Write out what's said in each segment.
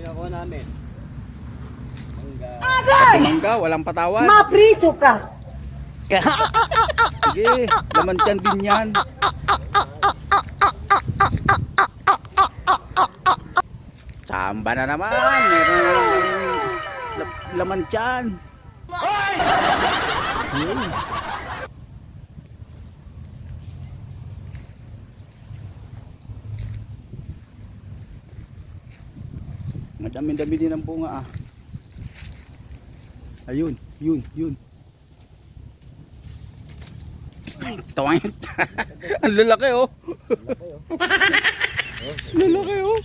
Pinakuha namin. Mangga. Agay! Mangga, walang patawan. Mapriso ka! Sige, laman tiyan din yan. Samba na naman. Meron na laman tiyan. Yun. Madami-dami din ang bunga ah. Ayun, yun. Tawangin. Ang lalaki oh. Lalaki oh.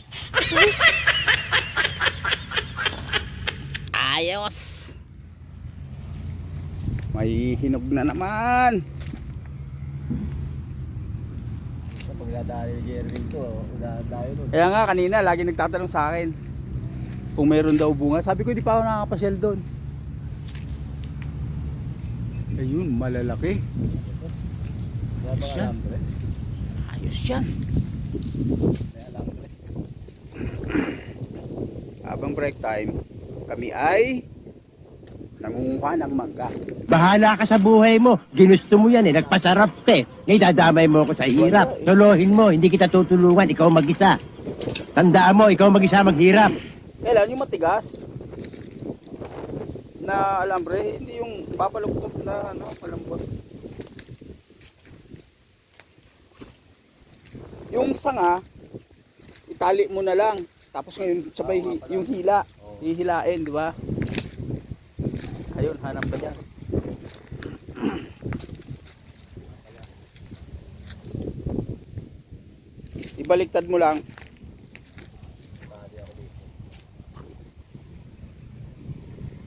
Ayos. May hinog na naman. Pag dadayo yung Jerwin to, dadayo nun. Kaya nga kanina lagi nagtatanong sa akin kung meron daw bunga. Sabi ko di pa ako nakakapasyal doon. Ayun, malalaki. Wala bang alambre? Ayos yan. May alambre. Habang break time, kami ay nangunguha ng mangga. Bahala ka sa buhay mo. Ginusto mo yan eh. Nagpasarap eh. Ngayon dadamay mo ako sa hirap. Tuluhin mo. Hindi kita tutulungan. Ikaw mag-isa. Tandaan mo, ikaw mag-isa maghirap. Kailan yung matigas na alambre, hindi yung papalugtog na ano, malambot. Yung sanga, itali mo na lang. Tapos ngayon sabay yung hila, hihilain, di ba? Ayun, hanap ka dyan. Ibaliktad mo lang.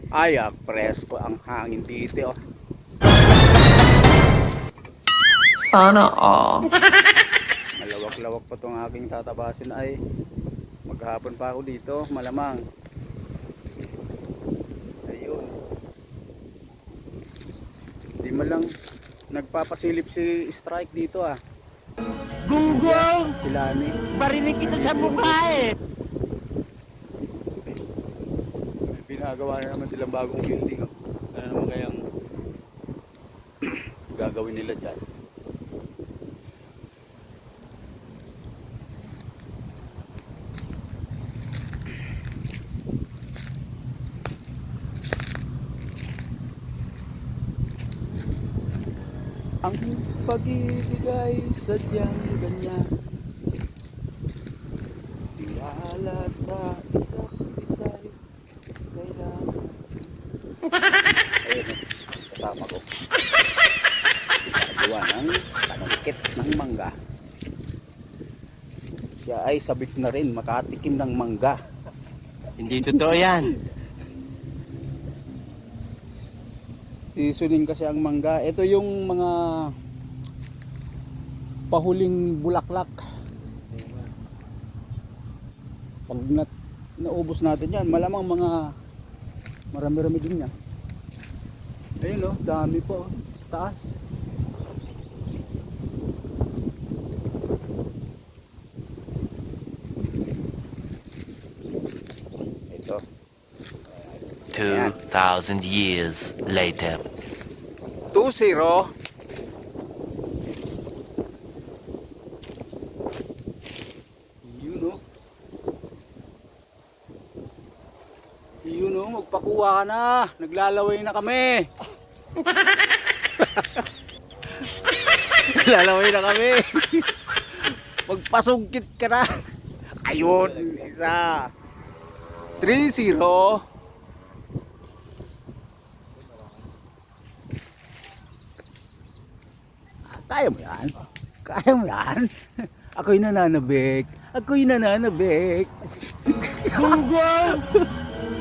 Ay, presko ang hangin dito. Sana all. Malawak-lawak pa itong aking tatabasin ay maghapon pa ako dito, malamang. Ayun. Di man lang nagpapasilip si Strike dito ah. Gunggong! Si Lani. Barinig kita sa mukha eh. Pinagawa na naman silang bagong building. Oh. Ano naman kayang gagawin nila dyan? Ang pag-ibig ay sadyang ganyan. Tiwala sa isa't isa'y kailangan. Ayun, kasama ko. Gagawa ng panungkit ng mangga. Siya ay sabik na rin makatikim ng mangga. Hindi totoo yan. Sisunin kasi ang mangga. Ito yung mga pahuling bulaklak. Pag naubos natin yan, malamang mga marami-rami din yan. Ayun oh, dami po sa taas. Ito 2,000 years later. 2-0. Yun oh. Yun oh, magpakuha ka na. Naglalaway na kami. Naglalaway na kami. Magpasungkit ka na. Ayun, isa. 3-0. Kaya mo yan? Kaya mo yan? Ako'y nananabik. Ako'y nananabik. Gunggong!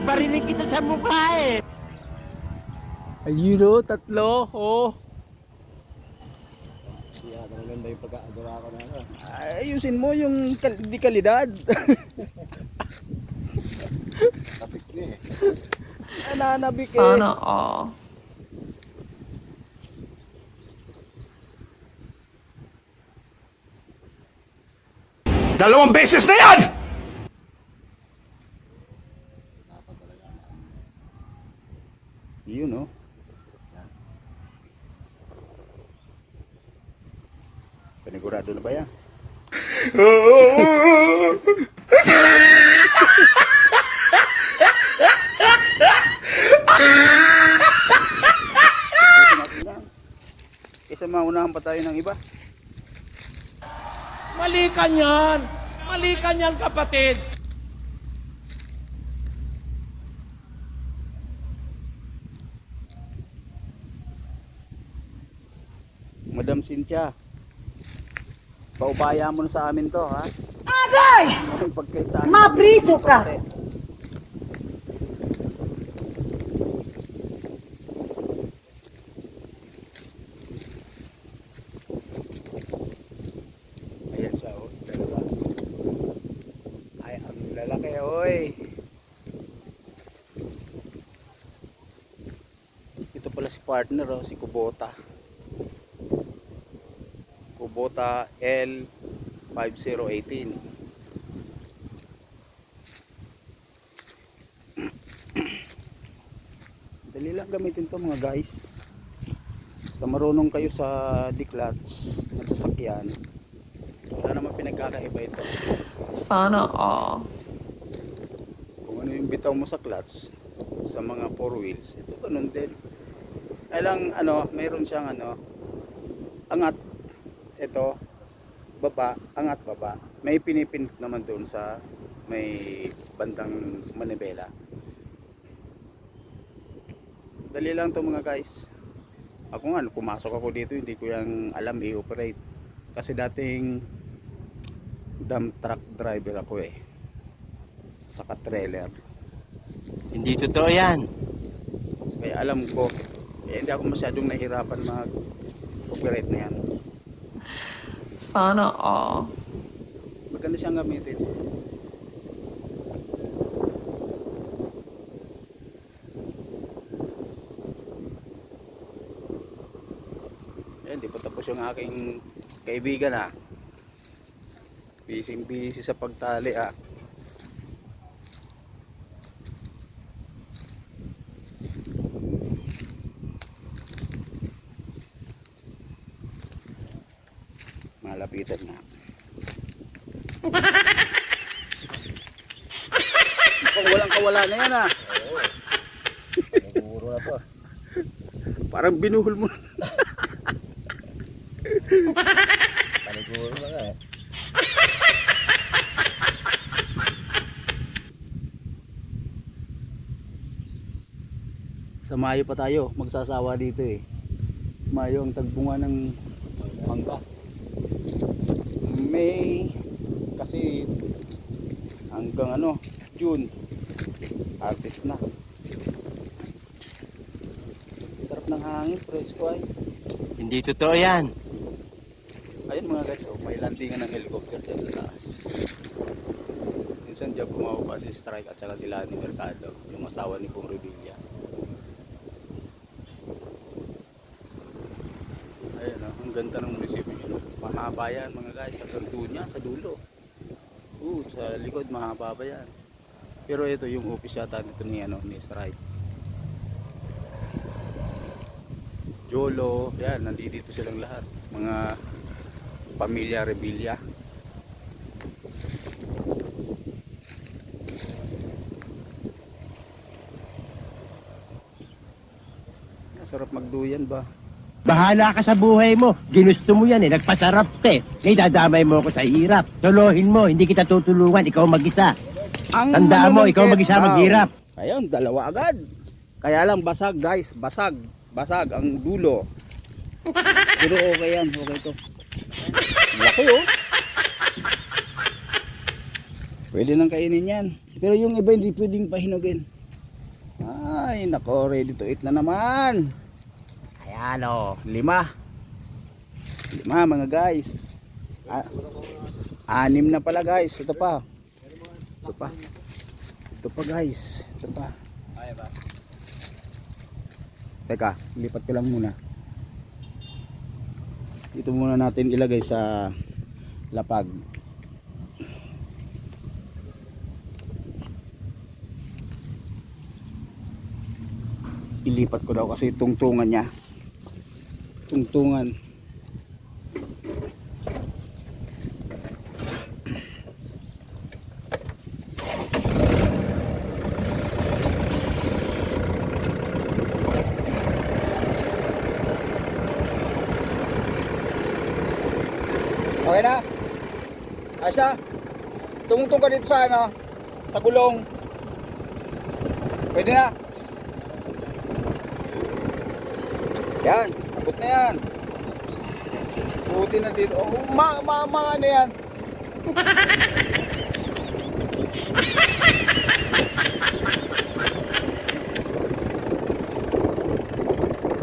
Barinig kita sa mukha eh. Ayun o, tatlo. Oh. Yan, ang ganda yung pagka-adora ko na ano. Ayusin mo yung di kalidad. Tapik na eh. Nananabik eh. Sana all. Dalawang beses na yan! Yun, oh. Panigurado na ba yan? Kaysa maunahan pa tayo ng iba. Mali ka niyan! Mali ka niyan, kapatid! Madam Cynthia, paubaya mo na sa amin to, ha? Agay! Pagkait sa amin. Mabriso ka! Ayan siya, oh. Dalawa. Ay, ang lalaki, oy. Ito pala si partner, oh, si Kubota. Kubota L5018. Dali lang gamitin to, mga guys. Basta marunong kayo sa declats na sasakyan, wala naman pinagkakaiba ito. Sana all. Kung ano yung bitaw mo sa clutch sa mga 4 wheels, ito ganun din. Ay lang, ano, mayroon siyang ano, angat. Ito, baba, angat baba. May pinipindot naman doon sa may bandang manibela. Dali lang to, mga guys. Ako nga, pumasok ako dito, hindi ko yung alam i-operate. Kasi dating dump truck driver ako eh. Saka trailer. Hindi totoo yan. Kaya alam ko, hindi ako masyadong nahirapan mag-operate na yan. Sana all. Maganda siyang gamitin. Hindi pa tapos yung aking kaibigan, ha. Busy sa pagtali, ha. Malapitan na. Mukhang walang kawala na yan, ha. Naguro na to. Parang binuhol mo. Paniguro na nga eh. Sa Mayo pa tayo magsasawa dito eh. Mayo ang tagbunga ng mangga. May kasi hanggang ano, June artist na. Sarap ng hangin, presko ay. Hindi totoo yan. Ayun mga guys, oh, may landingan ng helicopter dyan sa taas. Minsan dyan bumaba si Strike at saka sila ni Mercado, yung asawa ni Pong Revilla. Ayun, oh, ang ganda ng munisipyo nyo. Mahaba yan mga guys, hanggang doon niya sa dulo. Sa likod mahaba pa yan. Pero ito yung office yata nito ni, ni Strike. Jolo, yan, nandito silang lahat. Mga pamilya Revilla. Sarap magduyan ba? Bahala ka sa buhay mo. Ginusto mo yan eh. Nagpasarap ka eh. Ngayon dadamay mo ako sa hirap. Solohin mo. Hindi kita tutulungan. Ikaw mag-isa. Tandaan mo, ikaw mag-isa maghirap. Ayun, dalawa agad. Kaya lang basag guys. Basag. Basag ang dulo. Pero okay yan. Okay to. Laki oh. Pwede nang kainin yan. Pero yung iba hindi pwedeng pahinugin. Ay nako, ready to eat na naman. Ayan o, 5 mga guys. 6 na pala guys. Ito pa. Ito pa. Ito pa guys. Ito pa. Teka, lipat ko lang muna. Ito muna natin ilagay sa lapag. ilipat ko daw kasi tungtungan niya. Tungtungan. Okay na? Ayos na? Tungtong ka dito sa ano? Sa gulong. Pwede na. Yan, abot na yan. Buti na dito. Oh, ano yan?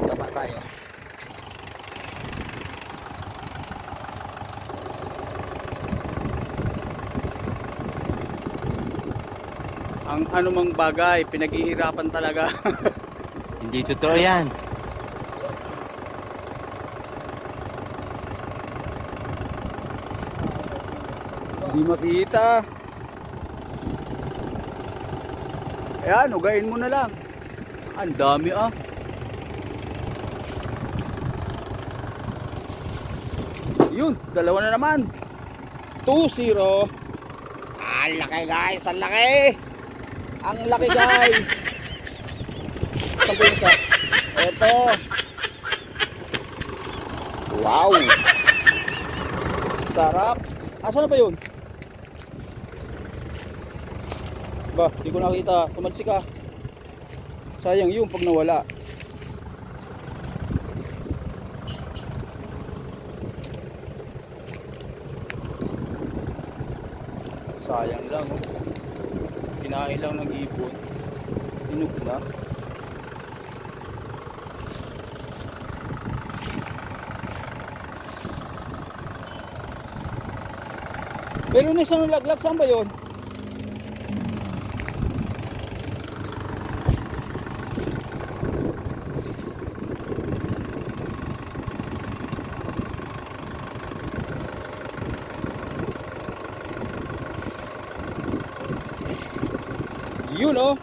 Tama tayo. Ang anumang bagay, pinaghihirapan talaga. Hindi totoo yan. Hindi makita. Ayan, ugain mo na lang. Ang dami ah. Yun, dalawa na naman. 2-0. Ang laki guys, ang laki. Ang laki guys. Saan po yung isa? Ito. Wow. Sarap. Asan na ba yun? Ba, di ko nakita. Tumalsi ka. Sayang yung pag nawala. Sayang lang oh. Kinain lang ng ibon. Inog na. Pero na isang laglag, saan ba yun? Yun oh.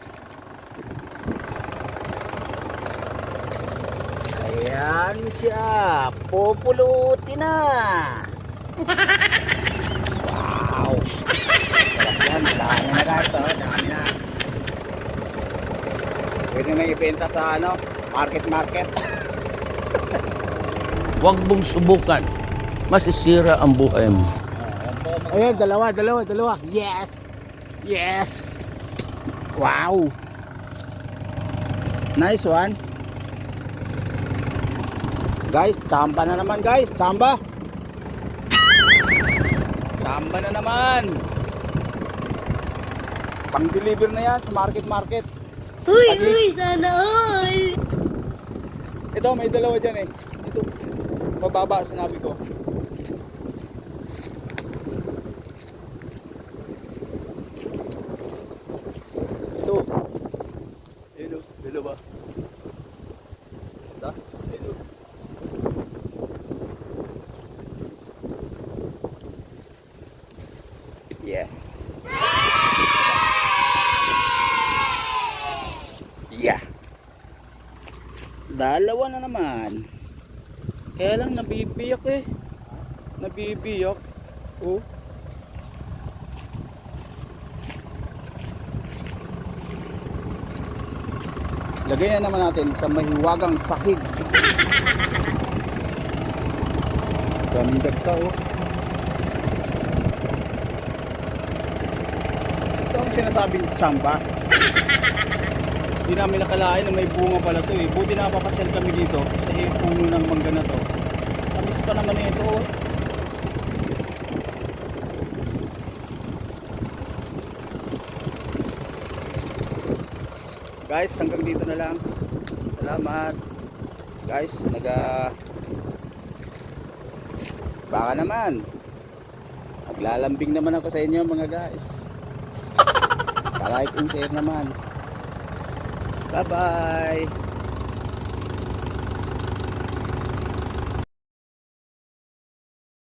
Ayan siya. Pupulutin na. Wow. Yan, dami na guys oh. Dami na. Pwede na ibenta sa ano, market. Huwag mong subukan. Masisira ang buhay mo. Ayan, dalawa. Yes. Yes. Wow. Nice one. Guys, tsamba na naman guys. Tsamba. Tsamba na naman. Pang-deliver na yan sa market. Uy, sana all! Ito, may dalawa dyan eh. Ito. Mababa, sinabi ko. Ito. Ayun o, dalawa. Da? Ayun o. Yes. Yeah. Dalawa na naman. Kaya lang nabibiyak eh. Nabibiyak. Oh. Lagay na naman natin sa mahiwagang sahig. Daming dagta oh. Ito ang sinasabing tsamba. Hindi namin nakalain na may bunga pala to eh. Buti napapasyal kami dito sa puno ng mangga na to. Tamis pa naman ito oh. Guys, hanggang dito na lang. Salamat. Guys, baka naman. Naglalambing naman ako sa inyo mga guys. Like and share naman. Bye-bye.